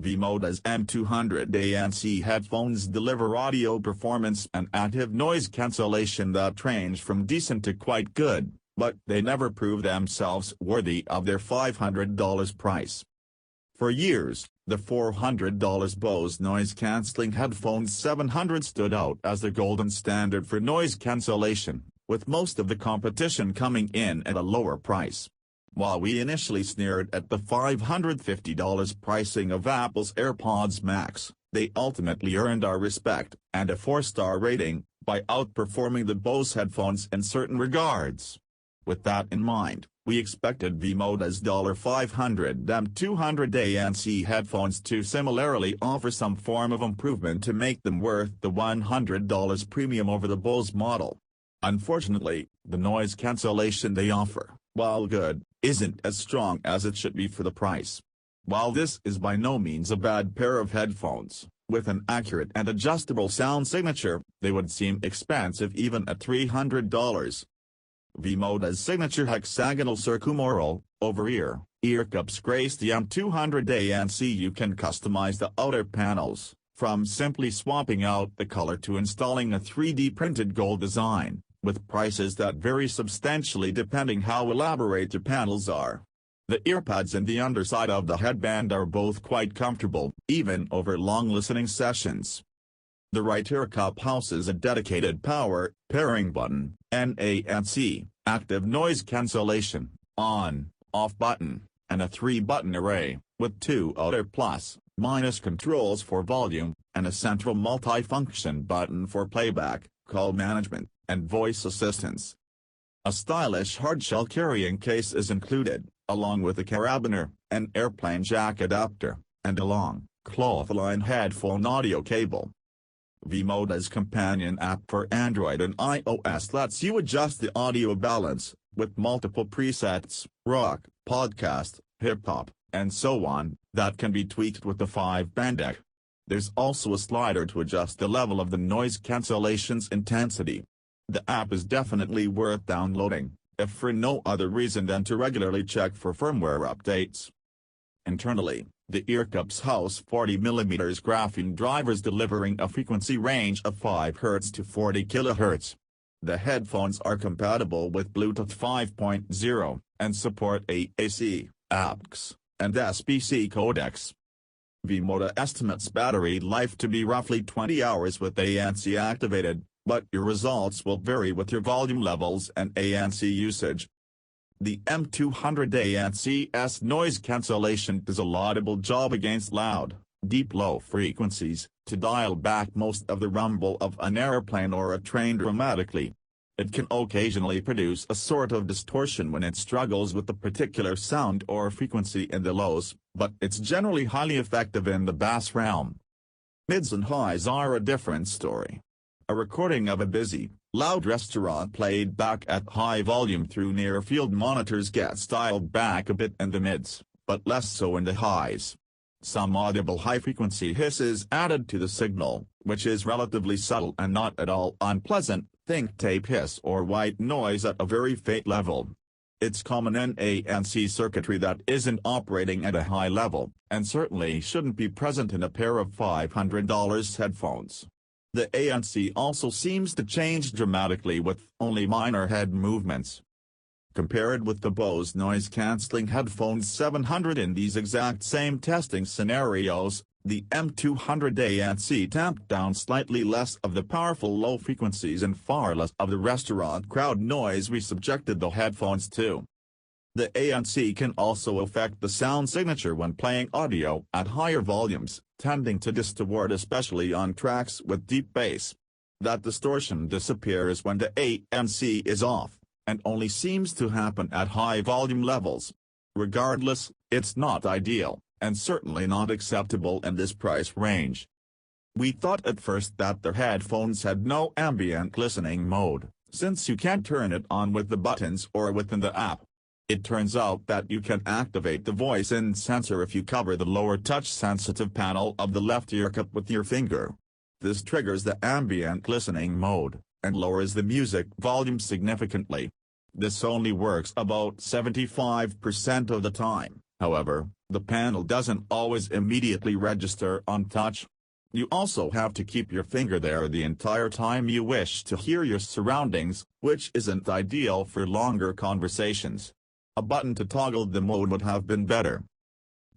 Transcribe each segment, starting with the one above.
V-Moda's M-200 ANC headphones deliver audio performance and active noise cancellation that range from decent to quite good, but they never prove themselves worthy of their $500 price. For years, the $400 Bose noise-canceling headphones 700 stood out as the golden standard for noise cancellation, with most of the competition coming in at a lower price. While we initially sneered at the $550 pricing of Apple's AirPods Max, they ultimately earned our respect and a 4-star rating by outperforming the Bose headphones in certain regards. With that in mind, we expected V-Moda's $500 M-200 ANC headphones to similarly offer some form of improvement to make them worth the $100 premium over the Bose model. Unfortunately, the noise cancellation they offer, while good, isn't as strong as it should be for the price. While this is by no means a bad pair of headphones, with an accurate and adjustable sound signature, they would seem expensive even at $300. V-Moda's signature hexagonal circumaural, over-ear, ear cups grace the M200 ANC. You can customize the outer panels, from simply swapping out the color to installing a 3D printed gold design, with prices that vary substantially depending how elaborate the panels are. The earpads and the underside of the headband are both quite comfortable, even over long listening sessions. The right ear cup houses a dedicated power pairing button, ANC, active noise cancellation, on/off button, and a 3-button array, with 2 outer plus/minus controls for volume, and a central multi-function button for playback, call management, and voice assistance. A stylish hardshell carrying case is included, along with a carabiner, an airplane jack adapter, and a long, cloth-lined headphone audio cable. V-Moda's companion app for Android and iOS lets you adjust the audio balance, with multiple presets, rock, podcast, hip-hop, and so on, that can be tweaked with the 5-band deck. There's also a slider to adjust the level of the noise cancellation's intensity. The app is definitely worth downloading, if for no other reason than to regularly check for firmware updates. Internally, the ear cups house 40mm graphene drivers delivering a frequency range of 5 Hz to 40 kHz. The headphones are compatible with Bluetooth 5.0, and support AAC, AUX, and SBC codecs. V-Moda estimates battery life to be roughly 20 hours with ANC activated, but your results will vary with your volume levels and ANC usage. The M200 ANC's noise cancellation does a laudable job against loud, deep low frequencies, to dial back most of the rumble of an airplane or a train dramatically. It can occasionally produce a sort of distortion when it struggles with a particular sound or frequency in the lows, but it's generally highly effective in the bass realm. Mids and highs are a different story. A recording of a busy, loud restaurant played back at high volume through near-field monitors gets dialed back a bit in the mids, but less so in the highs. Some audible high-frequency hisses added to the signal, which is relatively subtle and not at all unpleasant, think tape hiss or white noise at a very faint level. It's common in ANC circuitry that isn't operating at a high level, and certainly shouldn't be present in a pair of $500 headphones. The ANC also seems to change dramatically with only minor head movements. Compared with the Bose noise-canceling headphones 700 in these exact same testing scenarios, the M200 ANC tamped down slightly less of the powerful low frequencies and far less of the restaurant crowd noise we subjected the headphones to. The ANC can also affect the sound signature when playing audio at higher volumes, tending to distort especially on tracks with deep bass. That distortion disappears when the ANC is off, and only seems to happen at high volume levels. Regardless, it's not ideal, and certainly not acceptable in this price range. We thought at first that the headphones had no ambient listening mode, since you can't turn it on with the buttons or within the app. It turns out that you can activate the voice-in sensor if you cover the lower touch-sensitive panel of the left ear cup with your finger. This triggers the ambient listening mode, and lowers the music volume significantly. This only works about 75% of the time, however, the panel doesn't always immediately register on touch. You also have to keep your finger there the entire time you wish to hear your surroundings, which isn't ideal for longer conversations. A button to toggle the mode would have been better.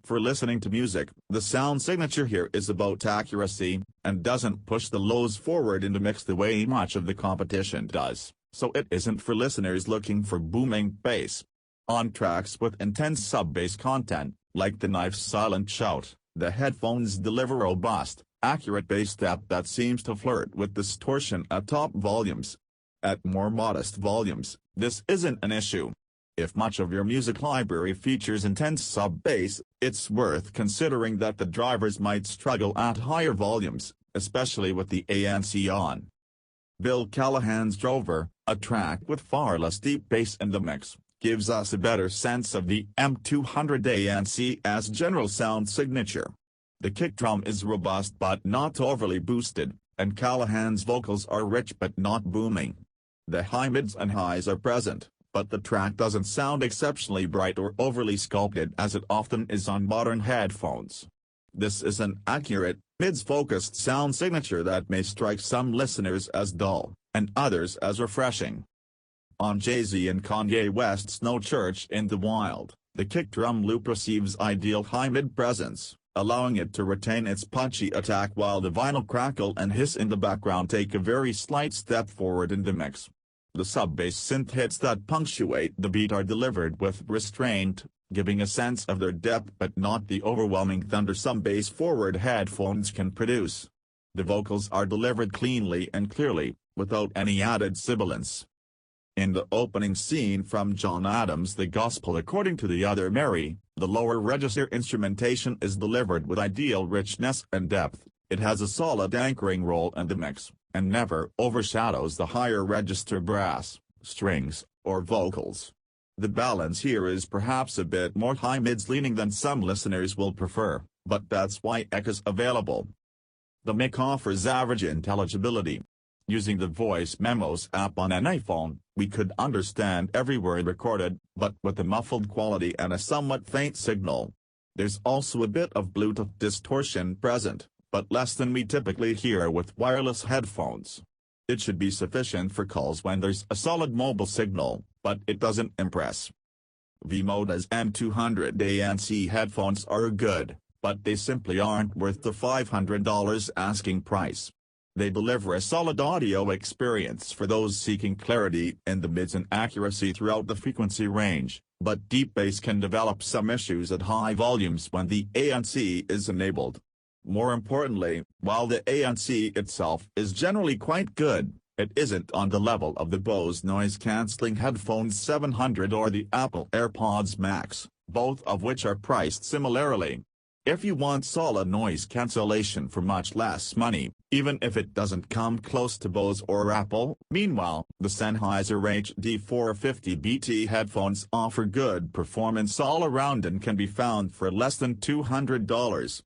For listening to music, the sound signature here is about accuracy, and doesn't push the lows forward in the mix the way much of the competition does, so it isn't for listeners looking for booming bass. On tracks with intense sub-bass content, like the Knife's Silent Shout, the headphones deliver robust, accurate bass depth that seems to flirt with distortion at top volumes. At more modest volumes, this isn't an issue. If much of your music library features intense sub-bass, it's worth considering that the drivers might struggle at higher volumes, especially with the ANC on. Bill Callahan's Drover, a track with far less deep bass in the mix, gives us a better sense of the M-200 ANC as general sound signature. The kick drum is robust but not overly boosted, and Callahan's vocals are rich but not booming. The high mids and highs are present, but the track doesn't sound exceptionally bright or overly sculpted as it often is on modern headphones. This is an accurate, mids-focused sound signature that may strike some listeners as dull, and others as refreshing. On Jay-Z and Kanye West's No Church in the Wild, the kick drum loop receives ideal high-mid presence, allowing it to retain its punchy attack while the vinyl crackle and hiss in the background take a very slight step forward in the mix. The sub-bass synth hits that punctuate the beat are delivered with restraint, giving a sense of their depth but not the overwhelming thunder some bass-forward headphones can produce. The vocals are delivered cleanly and clearly, without any added sibilance. In the opening scene from John Adams' The Gospel According to the Other Mary, the lower register instrumentation is delivered with ideal richness and depth. It has a solid anchoring role in the mix, and never overshadows the higher register brass, strings, or vocals. The balance here is perhaps a bit more high mids leaning than some listeners will prefer, but that's why EC is available. The mic offers average intelligibility. Using the Voice Memos app on an iPhone, we could understand every word recorded, but with a muffled quality and a somewhat faint signal. There's also a bit of Bluetooth distortion present, but less than we typically hear with wireless headphones. It should be sufficient for calls when there's a solid mobile signal, but it doesn't impress. V-Moda's M-200 ANC headphones are good, but they simply aren't worth the $500 asking price. They deliver a solid audio experience for those seeking clarity in the mids and accuracy throughout the frequency range, but deep bass can develop some issues at high volumes when the ANC is enabled. More importantly, while the ANC itself is generally quite good, it isn't on the level of the Bose noise-canceling headphones 700 or the Apple AirPods Max, both of which are priced similarly. If you want solid noise cancellation for much less money, even if it doesn't come close to Bose or Apple, meanwhile, the Sennheiser HD 450BT headphones offer good performance all around and can be found for less than $200.